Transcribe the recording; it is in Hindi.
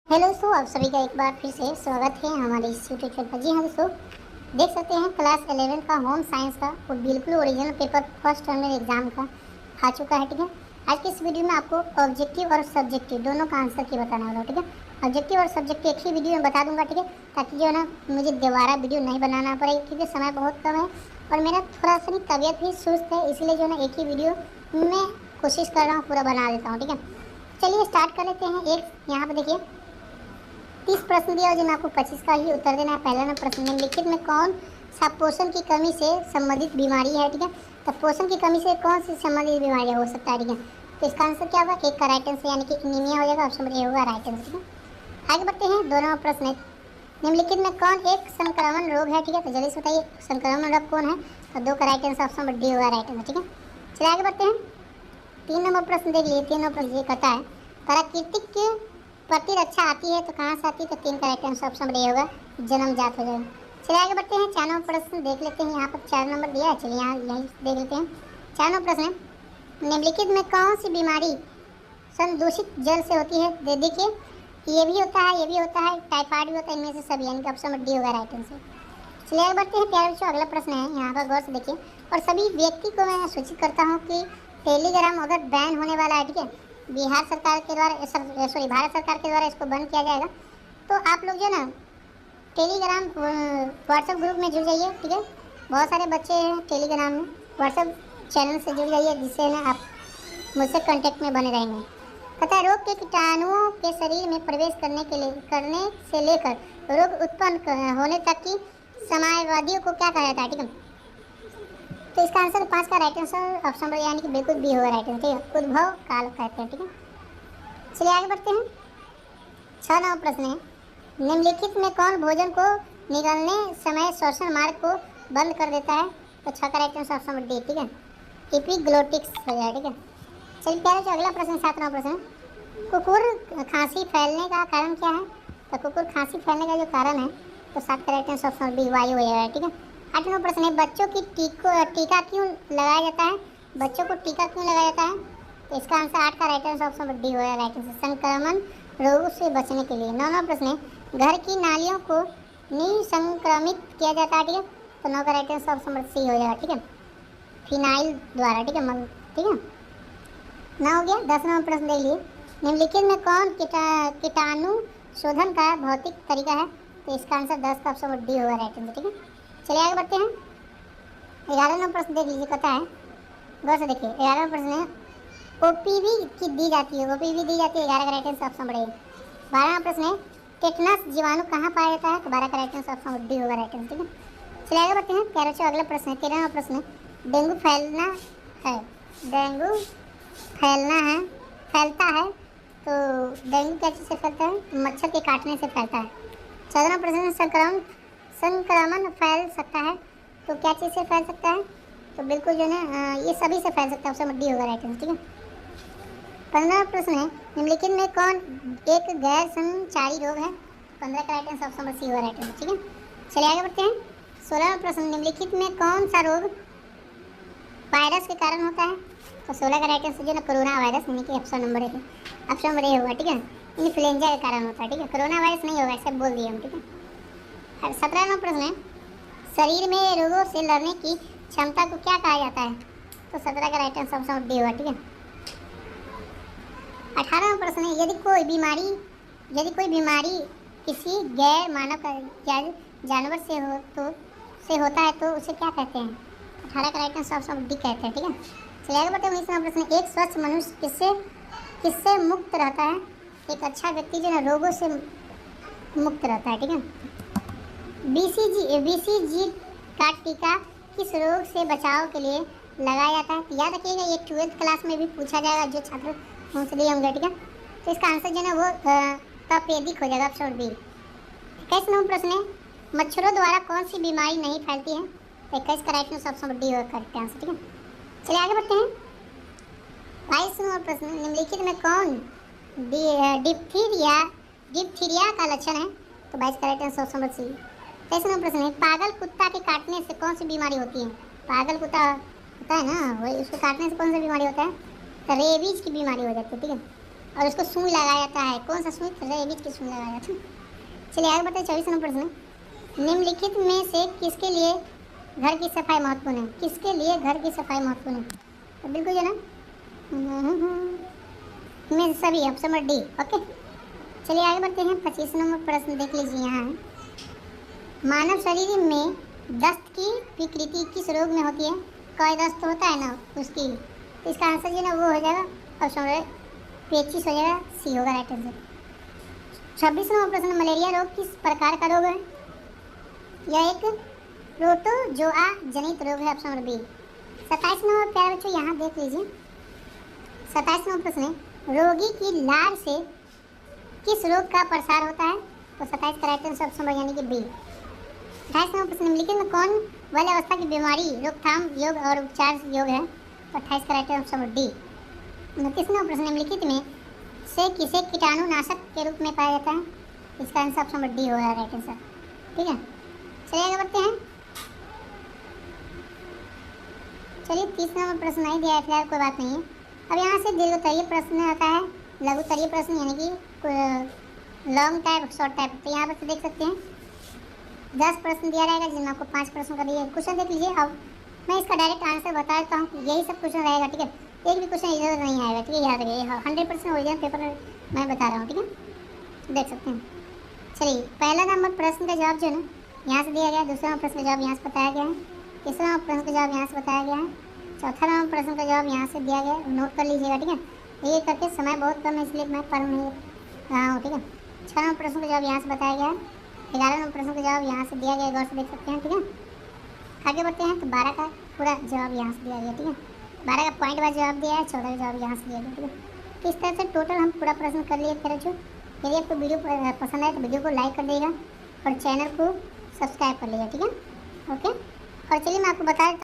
हेलो दोस्तों, आप सभी का एक बार फिर से स्वागत है हमारे इस यूट्यूब चैनल पर। जी हाँ दोस्तों, देख सकते हैं क्लास 11 का होम साइंस का वो बिल्कुल original paper first term exam का आ चुका है। ठीक है, आज की इस वीडियो में आपको ऑब्जेक्टिव और सब्जेक्टिव दोनों का आंसर की बताना होगा। ठीक है, ऑब्जेक्टिव और सब्जेक्टिव एक ही वीडियो में बता दूंगा। ठीक है, ताकि जो है ना मुझे दोबारा वीडियो नहीं बनाना पड़े, क्योंकि समय बहुत कम है और मेरा थोड़ा सा तबीयत भी सुस्त है, इसीलिए जो है ना एक ही वीडियो में कोशिश कर रहा हूँ पूरा बना देता हूँ। ठीक है, चलिए स्टार्ट कर लेते हैं। एक यहाँ पर देखिए 30 प्रश्न दिया और जिनमें आपको 25 का ही उत्तर देना है। पहला नंबर प्रश्न, निम्नलिखित में कौन सा पोषण की कमी से संबंधित बीमारी है। ठीक है, तो पोषण की कमी से कौन सी संबंधित बीमारी हो सकता है। ठीक है, तो इसका आंसर क्या होगा, एक का राइट आंसर यानी कि एनीमिया हो जाएगा। ऑप्शन नंबर ए होगा राइट आंसर। ठीक है, आगे बढ़ते हैं। दो नंबर प्रश्न, निम्नलिखित में कौन एक संक्रमण रोग है। ठीक है, तो जल्दी से बताइए संक्रमण रोग कौन है। तो दो का right answer option number D होगा राइट आंसर। ठीक है, चलिए आगे बढ़ते हैं। तीन नंबर प्रश्न देख लीजिए। तीन नंबर प्रश्न ये कहता है प्राकृतिक प्रतिरक्षा आती है तो कहाँ से आती है। तो तीन का right answer option number A होगा जन्मजात हो जाएगा। चलिए आगे बढ़ते हैं। चार नंबर प्रश्न देख लेते हैं। यहाँ पर 4 नंबर दिया है, चलिए यहाँ यहीं देख लेते हैं। 4 नंबर प्रश्न, निम्नलिखित में कौन सी बीमारी संदूषित जल से होती है। दे देखिए ये भी होता है, ये भी होता है, टाइफाइड भी होता है, इनमें से सभी, यानी कि ऑप्शन नंबर डी होगा राइट आंसर। चलिए आगे बढ़ते हैं। प्यारे बच्चों, अगला प्रश्न है, यहाँ पर गौर से देखिए और सभी व्यक्ति को मैं सूचित करता हूँ कि टेलीग्राम अगर बैन होने वाला है। ठीक है, बिहार सरकार के द्वारा सॉरी भारत सरकार के द्वारा इसको बंद किया जाएगा, तो आप लोग जो ना टेलीग्राम व्हाट्सएप ग्रुप में जुड़ जाइए। ठीक है, बहुत सारे बच्चे हैं टेलीग्राम में, व्हाट्सएप चैनल से जुड़ जाइए, जिससे ना आप मुझसे कांटेक्ट में बने रहेंगे। कहता है रोग के कीटाणुओं के शरीर में प्रवेश करने से लेकर रोग उत्पन्न होने तक की समयावधियों को क्या कहा जाता है। ठीक है, तो इसका आंसर 5 का राइट आंसर ऑप्शन नंबर यानी कि बिल्कुल बी होगा राइट आंसर। ठीक है, उद्भव काल कहते हैं। ठीक है, चलिए आगे बढ़ते हैं। 6 नंबर प्रश्न है, निम्नलिखित में कौन भोजन को निगलने समय श्वसन मार्ग को बंद कर देता है। तो 6 का right answer option number D. ठीक है, एपिग्लोटिक्स हो जाए। ठीक है, चलिए प्यारे जो अगला प्रश्न 7 नंबर प्रश्न, कुकुर खांसी फैलने का कारण क्या है। तो कुकुर खांसी फैलने का जो कारण है, तो 7 का राइट आंसर ऑप्शन बी वायु हो जाएगा। ठीक है, 8 नंबर प्रश्न है, बच्चों की टीका क्यों लगाया जाता है। बच्चों को टीका क्यों लगाया जाता है। तो इसका आंसर 8 का right answer option number D होगा राइट आंसर, संक्रमण रोगों से बचने के लिए। 9 नंबर प्रश्न है, घर की नालियों को निसंक्रमित किया जाता है। ठीक है, तो 9 का right answer option number C हो जाएगा। ठीक है, फिनाइल द्वारा। ठीक है, ठीक है ना हो गया। 10 नंबर प्रश्न देख लिए, निम्नलिखित में कौन कीटाणु शोधन का भौतिक तरीका है। तो इसका आंसर 10 का ऑप्शन नंबर डी होगा राइट आंसर। ठीक है, चलिए आगे बढ़ते हैं। 11 नंबर प्रश्न देख लीजिए, कहता है गौर से देखिए। 11 नंबर प्रश्न है, ओपीवी की दी जाती है, ओपीवी दी जाती है। 11 का right answer option number A. 12 number प्रश्न है, टेटनस जीवाणु कहाँ पाया जाता है। तो 12 का right answer option number D होगा राइट आंसर। ठीक है, चलिए आगे बढ़ते हैं। प्यारे बच्चों, अगला प्रश्न है 13 नंबर प्रश्न है, डेंगू फैलना है, डेंगू फैलता है तो डेंगू क्या चीज़ से फैलता है। मच्छर के काटने से फैलता है। 14 नंबर प्रश्न, संक्रमण फैल सकता है तो क्या चीज़ से फैल सकता है। तो बिल्कुल जो है ये सभी से फैल सकता है, ऑप्शन डी होगा राइट आंसर। ठीक है, 15 प्रश्न है, निम्नलिखित में कौन एक गैर संचारी रोग है। 15 का right answer option number C होगा राइट आंसर। ठीक है, चलिए आगे बढ़ते हैं। 16 प्रश्न, निम्नलिखित में कौन सा रोग वायरस के कारण होता है। तो 16 का राइट आंसर जो है कोरोना वायरस, यानी कि ऑप्शन नंबर ए होगा। ठीक है, इन्फ्लुएंजा के कारण होता है। ठीक है, कोरोना वायरस नहीं होगा, ऐसे बोल दिए हम। ठीक है, 17 नंबर प्रश्न है, शरीर में रोगों से लड़ने की क्षमता को क्या कहा जाता है। तो 17 का राइट आंसर ऑप्शन डी होगा। ठीक है, 18 नंबर प्रश्न है, यदि कोई बीमारी किसी गैर मानव जानवर से होता है तो उसे क्या कहते हैं। 18 का राइट आंसर ऑप्शन डी कहते हैं। ठीक है, चलिए आगे बढ़ते हैं। 19 नंबर प्रश्न, एक स्वस्थ मनुष्य किससे मुक्त रहता है। एक अच्छा व्यक्ति जो है रोगों से मुक्त रहता है। ठीक है, बीसीजी का टीका किस रोग से बचाव के लिए लगाया जाता है। याद रखिएगा, ये 12th क्लास में भी पूछा जाएगा, जो छात्र हमसे लिए होंगे। ठीक है, तो इसका आंसर जो है वो तपेदिक हो जाएगा, ऑप्शन बी। 21 नंबर प्रश्न है, मच्छरों द्वारा कौन सी बीमारी नहीं फैलती है। तो 21 का राइट आंसर ऑप्शन डी होगा करेक्ट आंसर। ठीक है, चलिए आगे बढ़ते हैं। 22 नंबर प्रश्न, निम्नलिखित में कौन डिप्थीरिया का लक्षण है। तो 22 का right answer option number C. 23 number प्रश्न है, पागल कुत्ता के काटने से कौन सी बीमारी होती है। पागल कुत्ता होता है ना, वही उसको काटने से कौन सी बीमारी होता है। तो रेबीज की बीमारी हो जाती है। ठीक है, और उसको सूंड लगाया जाता है। कौन सा सूंड? रेबिट की सूंड लगाया जाता है। चलिए आगे बढ़ते हैं। 24 नंबर प्रश्न, निम्नलिखित में से किसके लिए घर की सफाई महत्वपूर्ण है? किसके लिए घर की सफाई महत्वपूर्ण है? तो बिल्कुल जो है ना में सभी, ऑप्शन नंबर डी। ओके, चलिए आगे बढ़ते हैं। 25 नंबर प्रश्न देख लीजिए। यहाँ है, मानव शरीर में दस्त की विकृति किस रोग में होती है? कोई दस्त होता है ना उसकी, तो इसका आंसर जो है ना वो हो जाएगा ऑप्शन नंबर पेचिस हो जाएगा, सी होगा राइट आंसर। 26 नंबर प्रश्न, मलेरिया रोग किस प्रकार का रोग है? यह एक प्रोटोजोआ जनित रोग है, ऑप्शन नंबर बी। 27 नंबर प्यारे बच्चों यहाँ देख लीजिए। 27 नंबर प्रश्न है, रोगी की लार से किस रोग का प्रसार होता है? तो 27 का राइट आंसर ऑप्शन नंबर यानी कि बी। 28 नंबर प्रश्न, निम्नलिखित में कौन वाले अवस्था की बीमारी रोकथाम योग और उपचार योग है? तो 28 का right answer option number D. 29 number प्रश्न, निम्नलिखित में से किसे कीटाणुनाशक के रूप में पाया जाता है? इसका आंसर ऑप्शन नंबर डी होगा राइट आंसर। ठीक है, चलिए आगे बढ़ते हैं। चलिए 30 नंबर प्रश्न नहीं दिया है फिलहाल, कोई बात नहीं है। अब यहाँ से दीर्घोत्तरीय प्रश्न आता है, लघुत्तरीय प्रश्न यानी कि लॉन्ग टाइप, शॉर्ट टाइप। तो यहाँ पर देख सकते हैं 10 प्रश्न दिया रहेगा जिसमें आपको 5 प्रश्न का दिया क्वेश्चन देख लीजिए। अब मैं इसका डायरेक्ट आंसर बता देता हूँ, यही सब क्वेश्चन रहेगा। ठीक है, एक भी क्वेश्चन इधर नहीं आएगा। ठीक है, याद रखिए 100% ओरिजिनल पेपर मैं बता रहा हूँ। ठीक है, देख सकते हैं। चलिए पहला नंबर प्रश्न का जवाब जो है ना यहाँ से दिया गया है। दूसरा नंबर प्रश्न का जवाब यहाँ से बताया गया है। तीसरा नंबर प्रश्न का जवाब यहाँ से बताया गया है। चौथा नंबर प्रश्न का जवाब यहाँ से दिया गया है, नोट कर लीजिएगा। ठीक है, ये करके समय बहुत कम है इसलिए मैं पढ़ नहीं रहा हूँ। ठीक है, 6 नंबर प्रश्न का जवाब यहाँ से बताया गया है। 11 नंबर प्रश्न का जवाब यहाँ से दिया गया है, गौर से देख सकते हैं। ठीक है, आगे बढ़ते हैं। तो 12 का पूरा जवाब यहाँ से दिया गया। ठीक है, 12 का पॉइंट वाइज जवाब दिया है, 14 का जवाब यहाँ से दिया गया। ठीक है, तो इस तरह से टोटल हम पूरा प्रश्न कर लिए थे बच्चों। यदि आपको वीडियो पसंद आए तो वीडियो को लाइक कर देगा और चैनल को सब्सक्राइब कर लीजिएगा। ठीक है, ओके। और चलिए मैं आपको बता